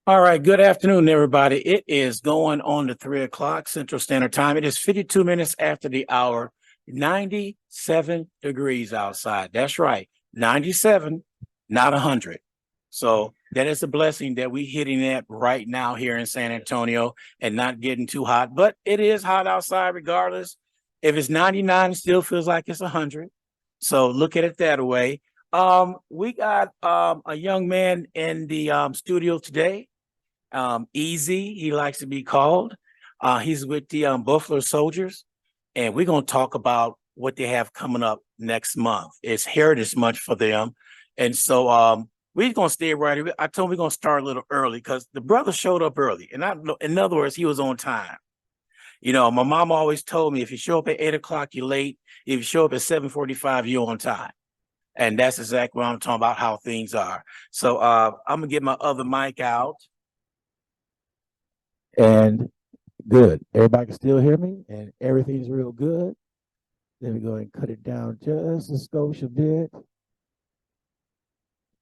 All right, good afternoon, everybody. It is going on to 3 o'clock Central Standard Time. It is 52 minutes after the hour, 97 degrees outside. That's right, 97, not 100. So that is a blessing that we're hitting that right now here in San Antonio and not getting too hot. But it is hot outside regardless. If it's 99, it still feels like it's 100. So look at it that way. We got a young man in the studio today. Easy, he likes to be called. He's with the Buffalo Soldiers, and we're going to talk about what they have coming up next month. It's Heritage Month for them. And so we're going to stay right here. I told him we're going to start a little early because the brother showed up early. And in other words, he was on time. You know, my mom always told me if you show up at 8 o'clock, you're late. If you show up at 7:45, you're on time. And that's exactly what I'm talking about, how things are. So I'm going to get my other mic out. And good. Everybody can still hear me and everything's real good. Let me go and cut it down just a skosh bit.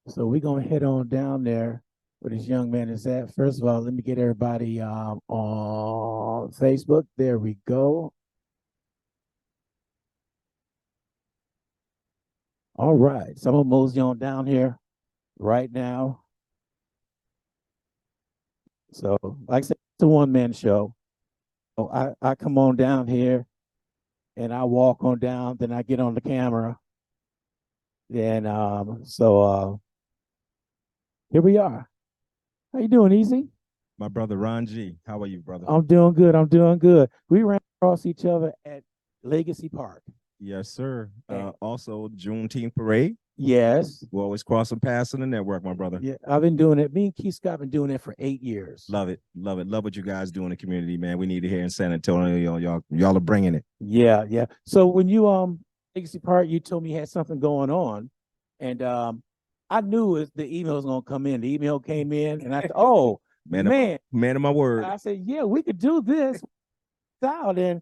So we're going to head on down there where this young man is at. First of all, let me get everybody on Facebook. There we go. All right. So I'm going to mosey on down here right now. So like I said, it's a one-man show. So I come on down here and I walk on down, then I get on the camera. And here we are. How you doing, Easy? My brother Ron G. How are you, brother? I'm doing good. I'm doing good. We ran across each other at Legacy Park. Yes, sir. Also, Juneteenth parade. Yes. We always crossing paths in the network, my brother. Yeah, I've been doing it. Me and Keith Scott been doing it for 8 years. Love it, love it, love what you guys do in the community, man. We need it here in San Antonio. Y'all are bringing it. Yeah, yeah. So when you Legacy Park, you told me you had something going on, and I knew the email was gonna come in. The email came in, and I said, "Oh man, man of my word." I said, "Yeah, we could do this out." And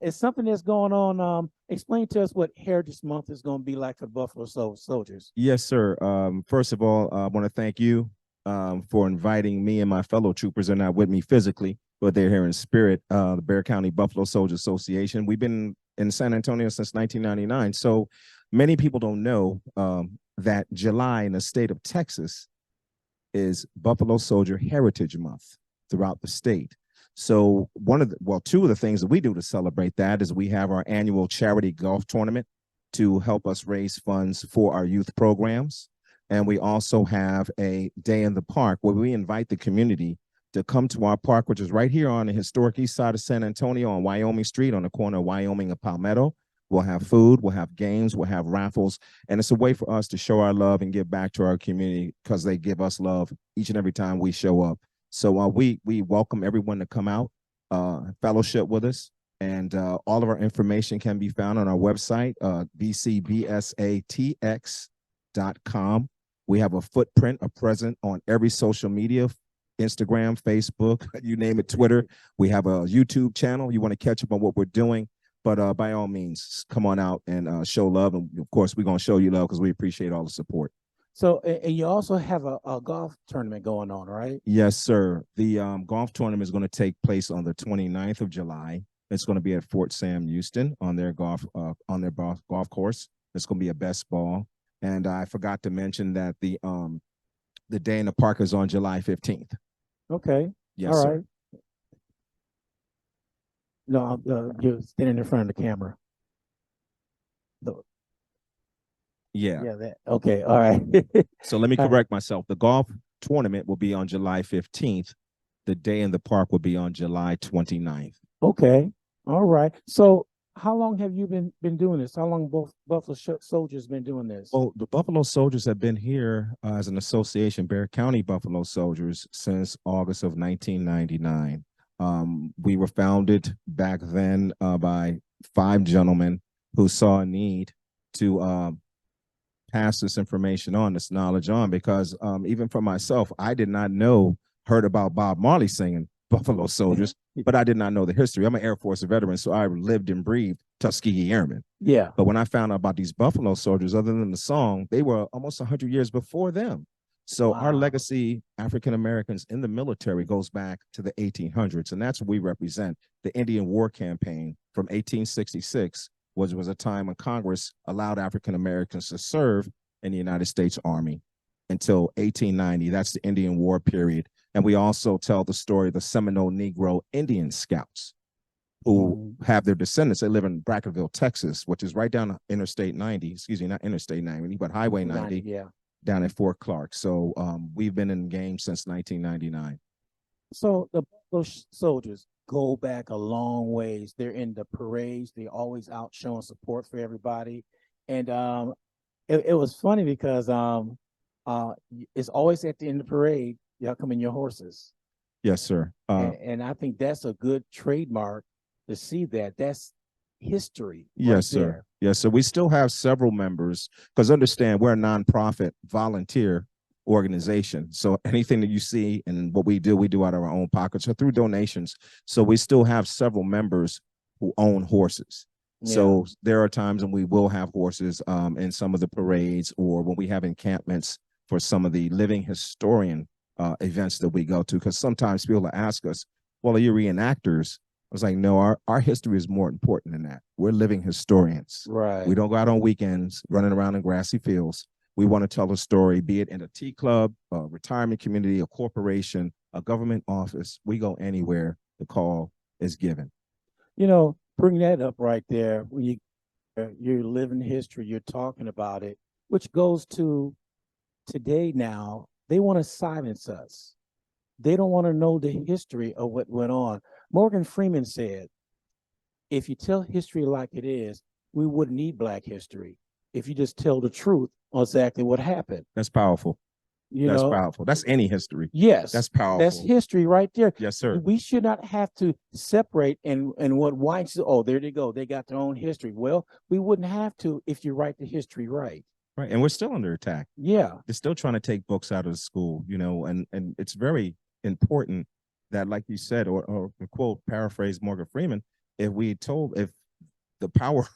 it's something that's going on. Explain to us what Heritage Month is going to be like for Buffalo Soldiers. Yes, sir. First of all, I want to thank you for inviting me and my fellow troopers. They're not with me physically, but they're here in spirit. The Bexar County Buffalo Soldiers Association. We've been in San Antonio since 1999. So many people don't know that July in the state of Texas is Buffalo Soldier Heritage Month throughout the state. So two of the things that we do to celebrate that is we have our annual charity golf tournament to help us raise funds for our youth programs. And we also have a day in the park where we invite the community to come to our park, which is right here on the historic east side of San Antonio on Wyoming Street on the corner of Wyoming and Palmetto. We'll have food, we'll have games, we'll have raffles, and it's a way for us to show our love and give back to our community because they give us love each and every time we show up. So we welcome everyone to come out, fellowship with us, and all of our information can be found on our website, bcbsatx.com. We have a footprint, a present on every social media, Instagram, Facebook, you name it, Twitter. We have a YouTube channel. You want to catch up on what we're doing, but by all means, come on out and show love. And of course, we're going to show you love because we appreciate all the support. So, and you also have a golf tournament going on, right? Yes, sir. The golf tournament is going to take place on the 29th of July. It's going to be at Fort Sam Houston on their golf course. It's going to be a best ball. And I forgot to mention that the day in the park is on July 15th. Okay. Yes, all sir. Right. No, you're standing in front of the camera. Yeah. Okay. All right. So let me correct myself. The golf tournament will be on July 15th. The day in the park will be on July 29th. Okay. All right. So how long have you been doing this? How long both Buffalo Soldiers been doing this? Well, the Buffalo Soldiers have been here as an association, Bexar County Buffalo Soldiers, since August of 1999. We were founded back then by 5 gentlemen who saw a need to pass this information on, this knowledge on, because even for myself, I did not heard about Bob Marley singing Buffalo Soldiers, but I did not know the history. I'm an Air Force veteran, so I lived and breathed Tuskegee Airmen. Yeah. But when I found out about these Buffalo Soldiers, other than the song, they were almost 100 years before them. So our Wow. legacy, African Americans in the military, goes back to the 1800s, and that's what we represent. The Indian War Campaign from 1866 was a time when Congress allowed African Americans to serve in the United States Army until 1890. That's the Indian War period. And we also tell the story of the Seminole Negro Indian Scouts who have their descendants. They live in Brackettville, Texas, which is right down Interstate 90, excuse me, not Interstate 90, but Highway 90, Yeah. down at Fort Clark. So we've been in the game since 1999. So the Buffalo Soldiers go back a long ways. They're in the parades. They're always out showing support for everybody. And it was funny because it's always at the end of the parade, y'all come in your horses. Yes, sir. And I think that's a good trademark to see that. That's history. Yes, sir. There. Yes, so we still have several members because understand we're a nonprofit volunteer organization. So anything that you see and what we do out of our own pockets or through donations. So we still have several members who own horses. Yeah. So there are times when we will have horses in some of the parades or when we have encampments for some of the living historian events that we go to. Because sometimes people ask us, well, are you reenactors? I was like, no, our history is more important than that. We're living historians. Right. We don't go out on weekends running around in grassy fields. We want to tell a story, be it in a tea club, a retirement community, a corporation, a government office. We go anywhere the call is given. You know, bring that up right there. When you're living history, you're talking about it, which goes to today now. They want to silence us. They don't want to know the history of what went on. Morgan Freeman said, if you tell history like it is, we wouldn't need Black history. If you just tell the truth on exactly what happened. That's powerful. That's powerful. That's any history. Yes. That's powerful. That's history right there. Yes, sir. We should not have to separate and what whites, oh, there they go. They got their own history. Well, we wouldn't have to if you write the history right. Right. And we're still under attack. Yeah. They're still trying to take books out of the school, you know, and it's very important that, like you said, or quote, paraphrase Morgan Freeman, if the power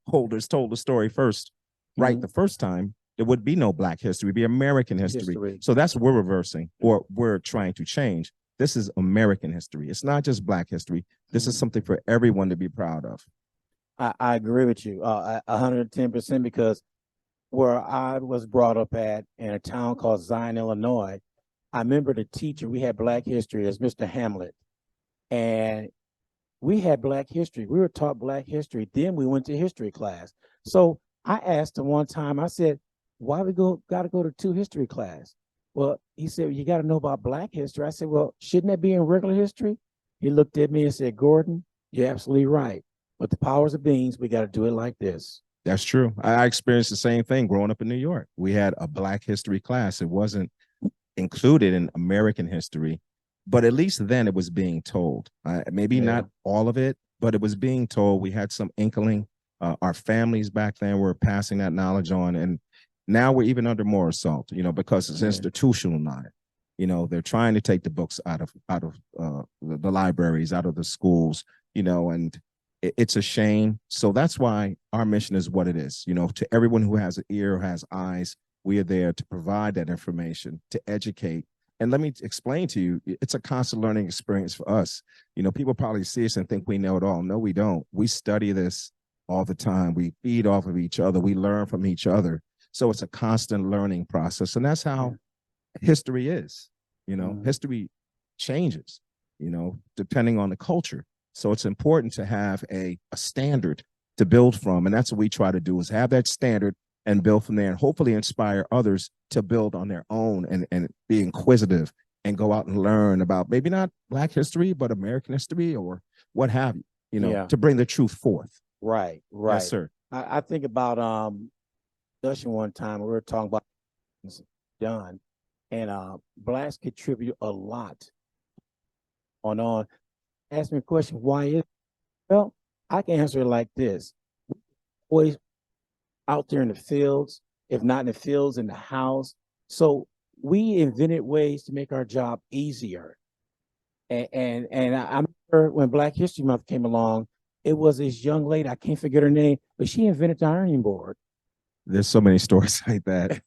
holders told the story first, right, the first time, there would be no Black history, it'd be American history. So that's what we're reversing, or we're trying to change. This is American history. It's not just Black history. This is something for everyone to be proud of. I agree with you 110%, because where I was brought up at in a town called Zion, Illinois, I remember the teacher, we had Black history as Mr. Hamlet, and we had Black history. We were taught Black history. Then we went to history class. So I asked him one time, I said, why we got to go to 2 history class? Well, he said, you got to know about Black history. I said, well, shouldn't that be in regular history? He looked at me and said, Gordon, you're absolutely right. But the powers of beings, we got to do it like this. That's true. I experienced the same thing growing up in New York. We had a Black history class. It wasn't included in American history, but at least then it was being told. Maybe not all of it, but it was being told. We had some inkling. Our families back then were passing that knowledge on, and now we're even under more assault, you know, because it's institutionalized. You know, they're trying to take the books out of the libraries, out of the schools, you know, and it's a shame. So that's why our mission is what it is. You know, to everyone who has an ear, has eyes, we are there to provide that information, to educate. And let me explain to you, it's a constant learning experience for us. You know, people probably see us and think we know it all. No, we don't. We study this all the time. We feed off of each other. We learn from each other. So it's a constant learning process. And that's how history is. You know, history changes, you know, depending on the culture. So it's important to have a standard to build from. And that's what we try to do, is have that standard and build from there, and hopefully inspire others to build on their own and be inquisitive and go out and learn about maybe not Black history, but American history or what have you, know, to bring the truth forth. Right. Yes, sir. I think about discussion one time we were talking about done, and Blacks contribute a lot on. Ask me a question, why is it? Well, I can answer it like this. Always out there in the fields, if not in the fields, in the house. So we invented ways to make our job easier. And I remember when Black History Month came along, it was this young lady, I can't forget her name, but she invented the ironing board. There's so many stories like that.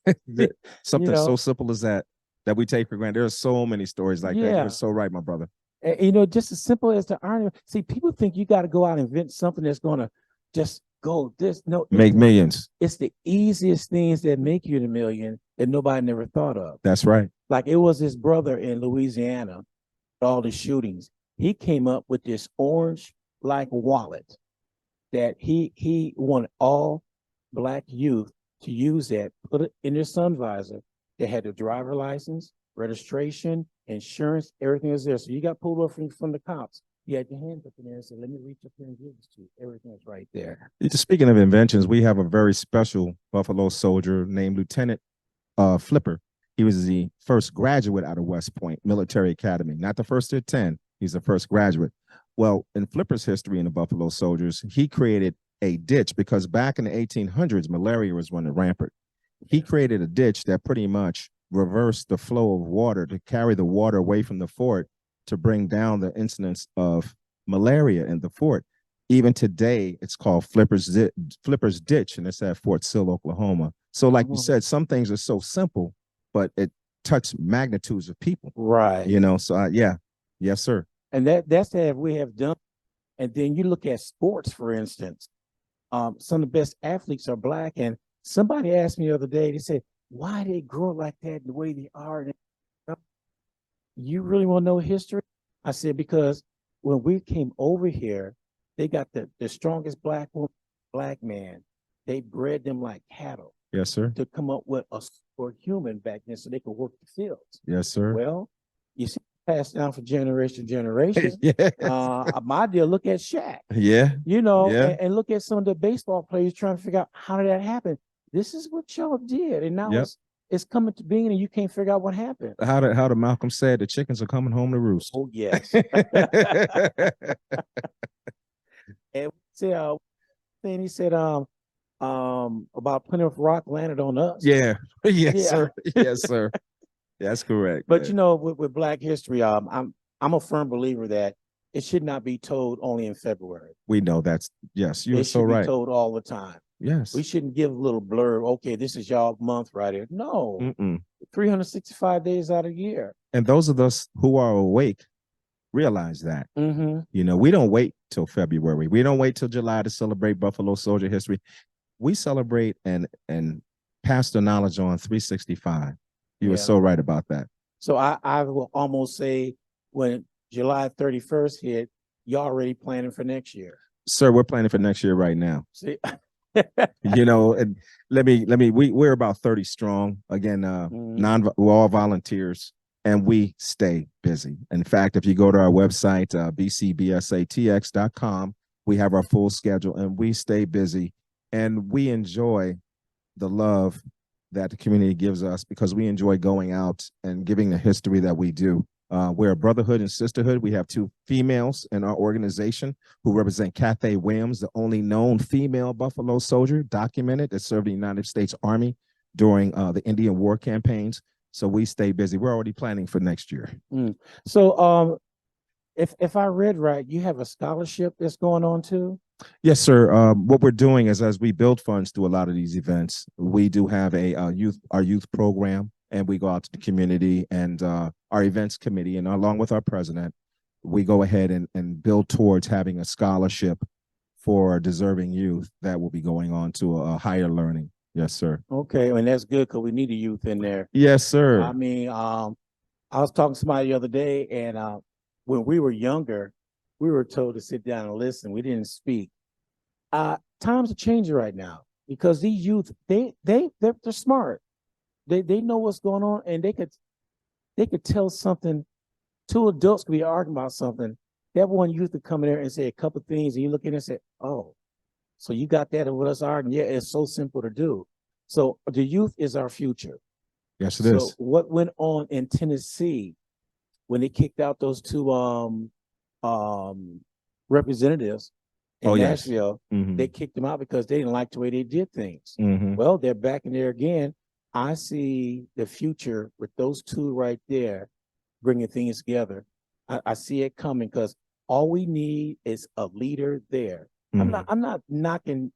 Something know, so simple as that we take for granted. There's so many stories like that. yeah. You're so right, my brother. Just as simple as the iron. See, people think you got to go out and invent something that's going to just go this. No, Make millions. it's the easiest things that make you the million that nobody never thought of. That's right. Like it was his brother in Louisiana, all the shootings. He came up with this orange like wallet that he wanted all black youth to use that, put it in their sun visor. They had the driver license, registration, insurance, everything was there. So you got pulled over from the cops. You had your hands up in there and said, let me reach up here and give this to you. Everything is right there. Speaking of inventions, we have a very special Buffalo soldier named Lieutenant Flipper. He was the first graduate out of West Point Military Academy, not the first to 10. He's the first graduate. Well, in Flipper's history in the Buffalo Soldiers, he created a ditch because back in the 1800s, malaria was running rampant. He created a ditch that pretty much reversed the flow of water to carry the water away from the fort to bring down the incidence of malaria in the fort. Even today, it's called Flipper's Ditch, and it's at Fort Sill, Oklahoma. So, like you said, some things are so simple, but it touches magnitudes of people. Right. You know, so yeah, yes, sir. And that's what we have done. And then you look at sports, for instance. Some of the best athletes are black. And somebody asked me the other day, they said, why they grow like that the way they are? You really want to know history? I said, because when we came over here, they got the strongest black woman, black man. They bred them like cattle. Yes, sir. To come up with a super human back then so they could work the fields. Yes, sir. Well, you see, passed down from generation to generation. Yes. My dear, look at Shaq. Yeah. You know, Yeah. and look at some of the baseball players trying to figure out how did that happen. This is what y'all did, and now Yep. it's coming to being, and you can't figure out what happened. How did Malcolm said the chickens are coming home to roost. Oh yes. And he said about Plymouth Rock landed on us. Yeah. Yes, Yeah. sir. Yes, sir. That's correct. But man. you know, with Black History, I'm a firm believer that it should not be told only in February. We know that's yes, you're It so should be right. told all the time. Yes. We shouldn't give a little blurb. Okay, this is y'all month right here. No, Mm-mm. 365 days out of the year. And those of us who are awake realize that. Mm-hmm. You know, we don't wait till February. We don't wait till July to celebrate Buffalo Soldier history. We celebrate and pass the knowledge on 365. You were Yeah. so right about that. So I will almost say when July 31st hit, y'all already planning for next year. Sir, we're planning for next year right now. See, You know, and we're about 30 strong. Again, we're all volunteers and we stay busy. In fact, if you go to our website, bcbsatx.com, we have our full schedule and we stay busy and we enjoy the love that the community gives us because we enjoy going out and giving the history that we do. We're a brotherhood and sisterhood. We have two females in our organization who represent Cathay Williams, the only known female Buffalo soldier documented that served the United States Army during the Indian War campaigns. So we stay busy. We're already planning for next year. So if I read right, you have a scholarship that's going on too? Yes, sir. What we're doing is as we build funds to a lot of these events, we do have our youth program, and we go out to the community and our events committee, and along with our president, we go ahead and build towards having a scholarship for deserving youth that will be going on to a higher learning. Yes, sir. Okay, and that's good because we need the youth in there. Yes, sir. I mean, I was talking to somebody the other day, and when we were younger, we were told to sit down and listen. We didn't speak. Times are changing right now because these youth, they're smart. They know what's going on, and they could tell something. Two adults could be arguing about something. That one youth could come in there and say a couple things, and you look at it and say, "Oh, so you got that?" And with us arguing, yeah, it's so simple to do. So the youth is our future. Yes, it is. So what went on in Tennessee when they kicked out those two representatives in Nashville? Mhm. They kicked them out because they didn't like the way they did things. Mhm. Well, they're back in there again. I see the future with those two right there bringing things together. I see it coming because all we need is a leader there. I'm not knocking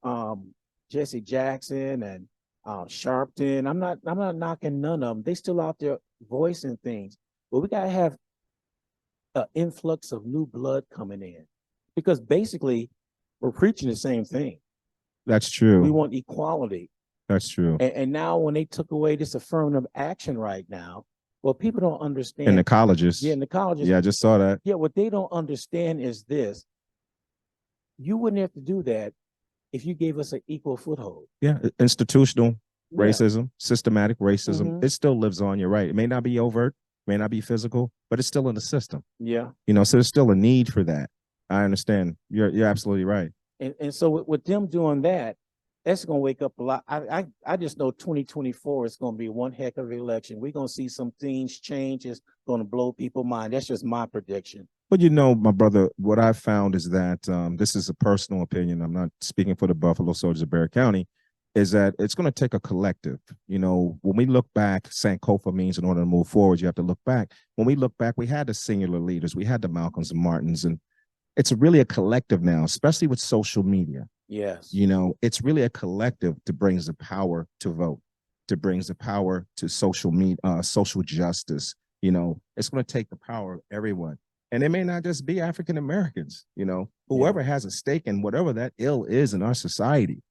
Jesse Jackson and Sharpton. I'm not knocking none of them. They still out there voicing things, but we gotta have an influx of new blood coming in, because basically we're preaching the same thing. That's We true. want equality. That's true. And now when they took away this affirmative action right now, well, people don't In understand. the colleges. Yeah, in the colleges. Yeah, I just saw that. Yeah, what they don't understand is this. You wouldn't have to do that if you gave us an equal foothold. Yeah, institutional Yeah. racism, systematic racism, Mhm. it still lives on. You're right. It may not be overt, may not be physical, but it's still in the system. Yeah. You know, so there's still a need for that. I understand. You're absolutely right. And so with them doing that, that's gonna wake up a lot. I just know 2024 is gonna be one heck of an election. We're gonna see some things change. It's gonna blow people's mind. That's just my prediction. But you know, my brother, what I've found is that this is a personal opinion. I'm not speaking for the Buffalo Soldiers of Bexar County. Is that it's going to take a collective. You know, when we look back, Sankofa means in order to move forward, you have to look back. When we look back, we had the singular leaders, we had the Malcolms and Martins, and it's really a collective now, especially with social media. Yes. You know, it's really a collective that brings the power to vote, to brings the power to social media, social justice. You know, it's going to take the power of everyone. And it may not just be African Americans, you know, whoever has a stake in whatever that ill is in our society,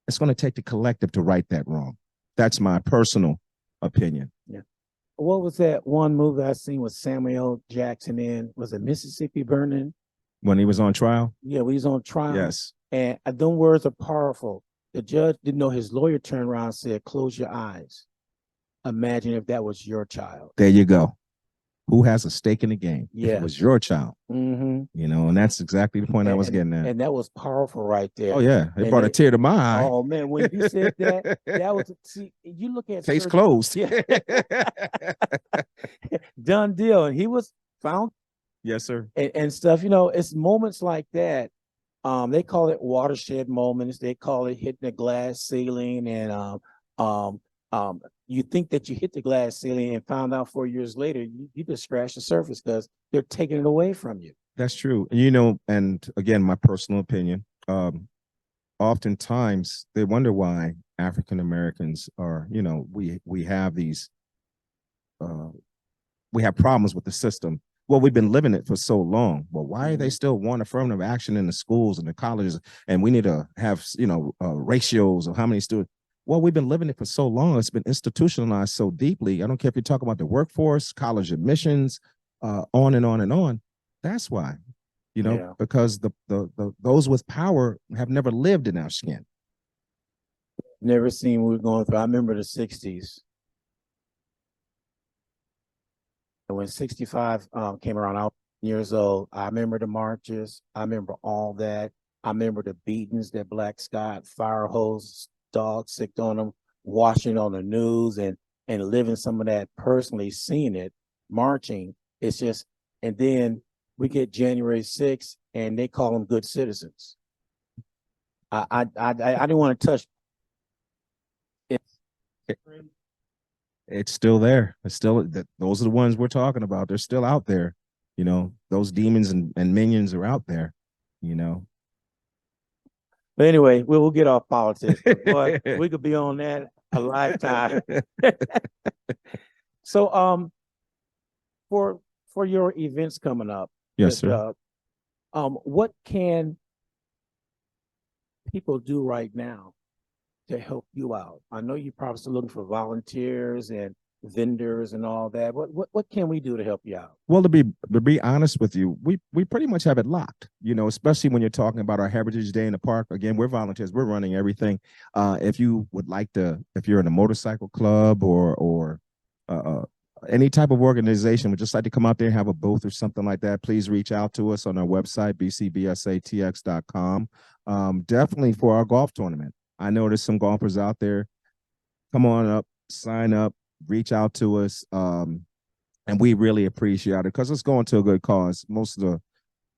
it's going to take the collective to right that wrong. That's my personal opinion. Yeah. What was that one movie I seen with Samuel Jackson in? Was it Mississippi Burning? When he was on trial? Yeah, when he was on trial. Yes. And them words are powerful. The judge didn't know, his lawyer turned around and said, "Close your eyes. Imagine if that was your child." There you go. Who has a stake in the game? Yeah. If it was your child. Mm-hmm. You know, and that's exactly the point I was getting at. And that was powerful right there. Oh yeah, it And brought a tear to my eye. Oh man, when you said that, that was, see, you look at Case closed. Yeah. Done deal. And he was found. Yes, sir. And stuff, you know, it's moments like that. They call it watershed moments. They call it hitting the glass ceiling. And you think that you hit the glass ceiling and found out 4 years later, you just scratched the surface because they're taking it away from you. That's true. You know, and again, my personal opinion, oftentimes they wonder why African Americans are, you know, we have these we have problems with the system. Well, we've been living it for so long. Well, why are they still want affirmative action in the schools and the colleges? And we need to have, you know, ratios of how many students. Well, we've been living it for so long. It's been institutionalized so deeply. I don't care if you talk about the workforce, college admissions, on and on and on. That's why, you know, because the those with power have never lived in our skin. Never seen what we're going through. I remember the 60s. And when 65 came around, I was years old. I remember the marches. I remember all that. I remember the beatings that Black Scott, fire hose, dogs sicked on them, watching on the news and living some of that personally, seeing it, marching. It's just, and then we get January 6th and they call them good citizens. I didn't want to touch it. It's still there. It's still those are the ones we're talking about. They're still out there. You know, those demons and minions are out there, you know. But anyway, we'll get off politics. But we could be on that a lifetime. So for your events coming up, yes, sir. What can people do right now to help you out? I know you're probably still looking for volunteers and vendors and all that. What can we do to help you out? Well, to be honest with you, we pretty much have it locked, you know, especially when you're talking about our Heritage Day in the park. Again, we're volunteers, we're running everything. If you would like to, if you're in a motorcycle club or any type of organization would just like to come out there and have a booth or something like that, please reach out to us on our website, bcbsatx.com. Definitely for our golf tournament. I know there's some golfers out there. Come on up, sign up, reach out to us. And we really appreciate it because it's going to a good cause. Most of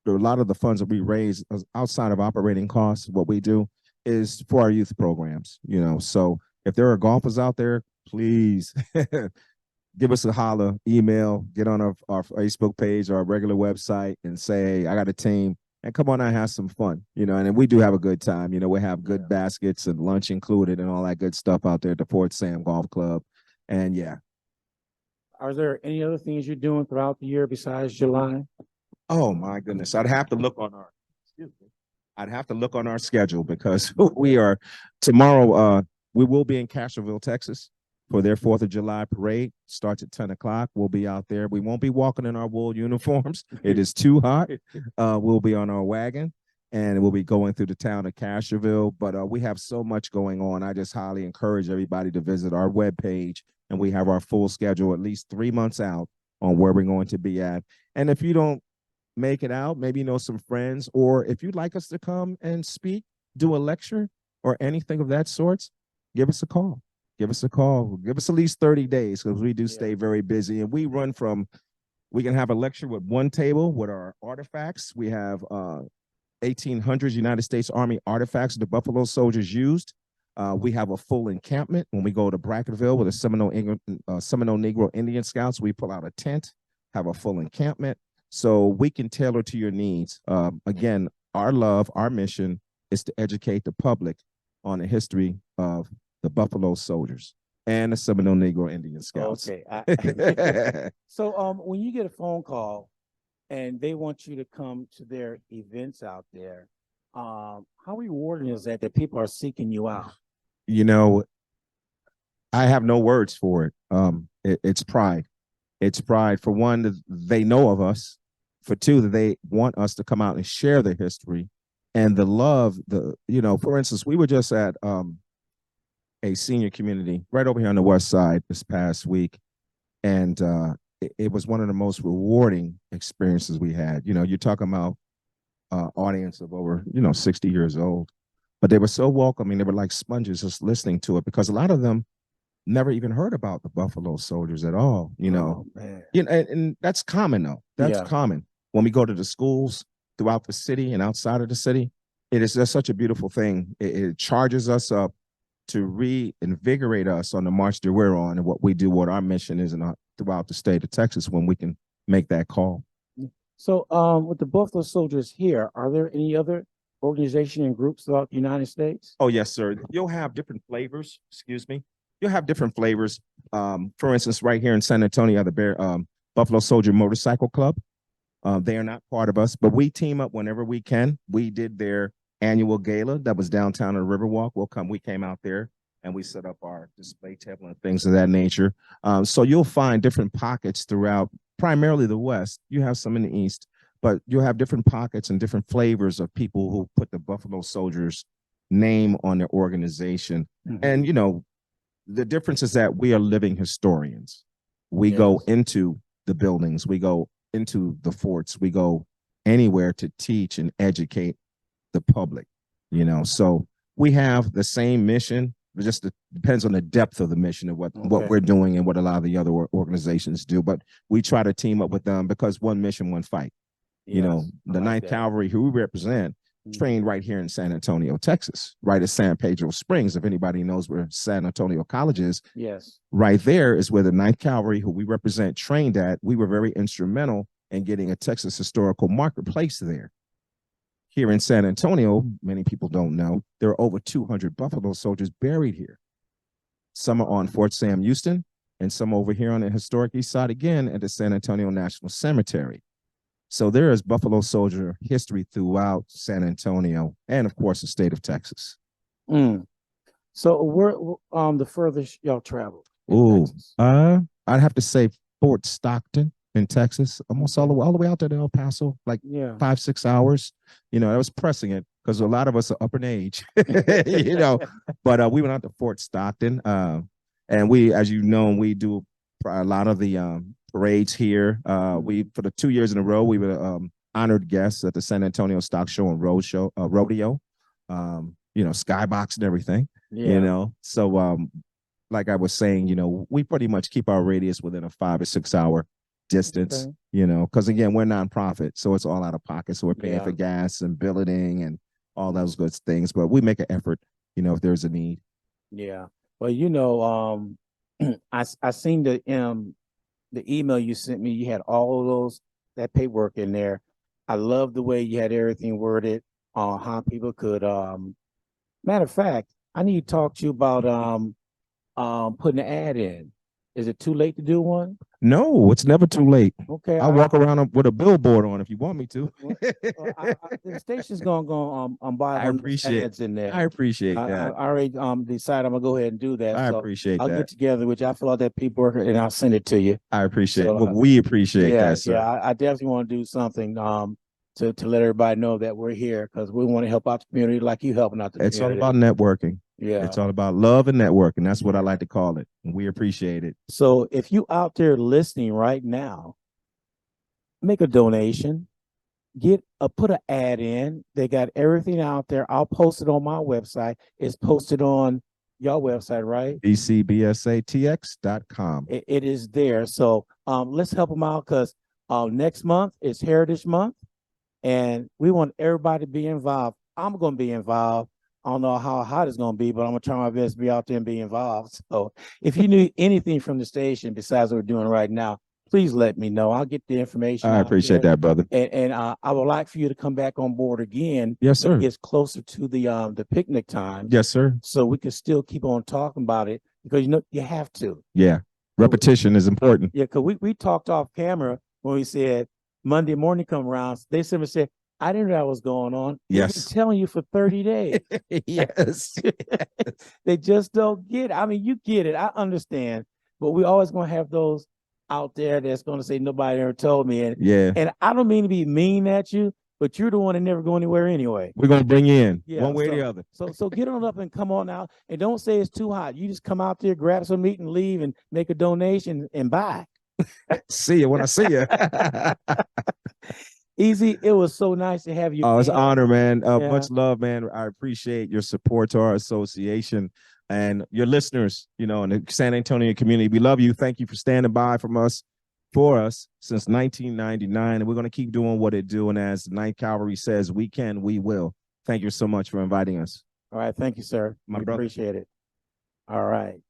a lot of the funds that we raise outside of operating costs, what we do is for our youth programs, you know. So if there are golfers out there, please give us a holler, email, get on our Facebook page or our regular website and say, hey, I got a team. and come on out and have some fun, you know, and then we do have a good time. You know, we have good Yeah. baskets and lunch included and all that good stuff out there at the Fort Sam Golf Club. And yeah. Are there any other things you're doing throughout the year besides July? Oh my goodness. I'd have to look on our excuse me. I'd have to look on our schedule because we are tomorrow, we will be in Castroville, Texas for their 4th of July parade. Starts at 10 o'clock. We'll be out there. We won't be walking in our wool uniforms. It is too hot. We'll be on our wagon and we'll be going through the town of Castroville. But we have so much going on. I just highly encourage everybody to visit our webpage, and we have our full schedule at least 3 months out on where we're going to be at. And if you don't make it out, maybe you know some friends, or if you'd like us to come and speak, do a lecture or anything of that sorts, give us a call. Give us a call. Give us at least 30 days because we do stay very busy. And we run from, we can have a lecture with one table with our artifacts. We have 1800s United States Army artifacts the Buffalo Soldiers used. We have a full encampment. When we go to Brackettville with the Seminole Negro Indian Scouts, we pull out a tent, have a full encampment. So we can tailor to your needs. Again, our love, our mission is to educate the public on the history of the Buffalo Soldiers and the Seminole Negro Indian Scouts. Okay. So when you get a phone call and they want you to come to their events out there, how rewarding is that people are seeking you out? You know, I have no words for it. It's pride. It's pride. For one, that they know of us. For two, that they want us to come out and share the history and the love. For instance, we were just at a senior community right over here on the west side this past week, and it was one of the most rewarding experiences we had. You know, you're talking about audience of over 60 years old, but they were so welcoming. They were like sponges just listening to it because a lot of them never even heard about the Buffalo Soldiers at all. Oh, man. And that's common though. That's common. When we go to the schools throughout the city and outside of the city, it is just such a beautiful thing. It charges us up to reinvigorate us on the march that we're on and what we do, what our mission is throughout the state of Texas when we can make that call. So with the Buffalo Soldiers here, are there any other organization and groups throughout the United States? Oh, yes, sir. You'll have different flavors. Excuse me. You'll have different flavors. For instance, right here in San Antonio, the Buffalo Soldier Motorcycle Club. They are not part of us, but we team up whenever we can. We did their annual gala that was downtown on the Riverwalk. We came out there and we set up our display table and things of that nature. So you'll find different pockets throughout, primarily the West. You have some in the East, but you'll have different pockets and different flavors of people who put the Buffalo Soldiers name on their organization. Mm-hmm. And, the difference is that we are living historians. We go into the buildings, we go into the forts, we go anywhere to teach and educate the public, so we have the same mission. It just depends on the depth of the mission and what we're doing and what a lot of the other organizations do. But we try to team up with them because one mission, one fight. The Ninth Cavalry, who we represent, trained right here in San Antonio, Texas, right at San Pedro Springs. If anybody knows where San Antonio College is, right there is where the Ninth Cavalry, who we represent, trained at. We were very instrumental in getting a Texas historical marker placed there. Here in San Antonio, many people don't know, there are over 200 Buffalo Soldiers buried here. Some are on Fort Sam Houston, and some over here on the historic east side again at the San Antonio National Cemetery. So there is Buffalo Soldier history throughout San Antonio and, of course, the state of Texas. So where the furthest y'all traveled? I'd have to say Fort Stockton in Texas, almost all the way out there to El Paso, like 5-6 hours. That was pressing it because a lot of us are up in age, But we went out to Fort Stockton, and we, as you know, we do a lot of the parades here. We, for the 2 years in a row, we were honored guests at the San Antonio Stock Show and Rodeo, Skybox and everything, So like I was saying, we pretty much keep our radius within a 5 or 6 hour distance, because again, we're nonprofit, so it's all out of pocket. So we're paying for gas and billeting and all those good things, but we make an effort, if there's a need. Yeah. Well, I seen the email you sent me. You had all of that paperwork in there. I love the way you had everything worded on how people could matter of fact, I need to talk to you about putting an ad in. Is it too late to do one? No, it's never too late. Okay, I'll walk around with a billboard on if you want me to. Well, the station's gonna go buy I one of those appreciate ads in there. I appreciate I that. already decided I'm gonna go ahead and do that. I So appreciate I'll that. get together with you. I'll fill out that paperwork and I'll send it to you. I appreciate So, well, we appreciate Yeah, that, sir. yeah. I definitely want to do something to let everybody know that we're here because we want to help out the community like you helping out the It's all community. about networking. Yeah. It's all about love and networking. That's what I like to call it. And we appreciate it. So if you out there listening right now, make a donation, put an ad in. They got everything out there. I'll post it on my website. It's posted on your website, right? bcbsatx.com. It is there. So let's help them out because next month is Heritage Month, and we want everybody to be involved. I'm going to be involved. I don't know how hot it's going to be, but I'm going to try my best to be out there and be involved. So if you need anything from the station besides what we're doing right now, please let me know. I'll get the information. I out appreciate there. that, brother. And I would like for you to come back on board again. Yes, when sir. it gets closer to the picnic time. Yes, sir. So we can still keep on talking about it because you have to. Yeah. Repetition is important. Yeah, because we talked off camera when we said Monday morning come around. They simply said, I didn't know that was going on. Yes. They've been telling you for 30 days. Yes. They just don't get it. I mean, you get it. I understand. But we always going to have those out there that's going to say nobody ever told me. And I don't mean to be mean at you, but you're the one that never go anywhere anyway. We're gonna bring you in one way or the other. So get on up and come on out, and don't say it's too hot. You just come out there, grab some meat, and leave, and make a donation and buy. See you when I see you. Easy. It was so nice to have you. Oh, it's an honor, man. Yeah. Much love, man. I appreciate your support to our association and your listeners, you know, in the San Antonio community. We love you. Thank you for standing by for us since 1999. And we're going to keep doing what it do. And as the 9th Cavalry says, we can, we will. Thank you so much for inviting us. All right. Thank you, sir. My We brother. appreciate it. All right.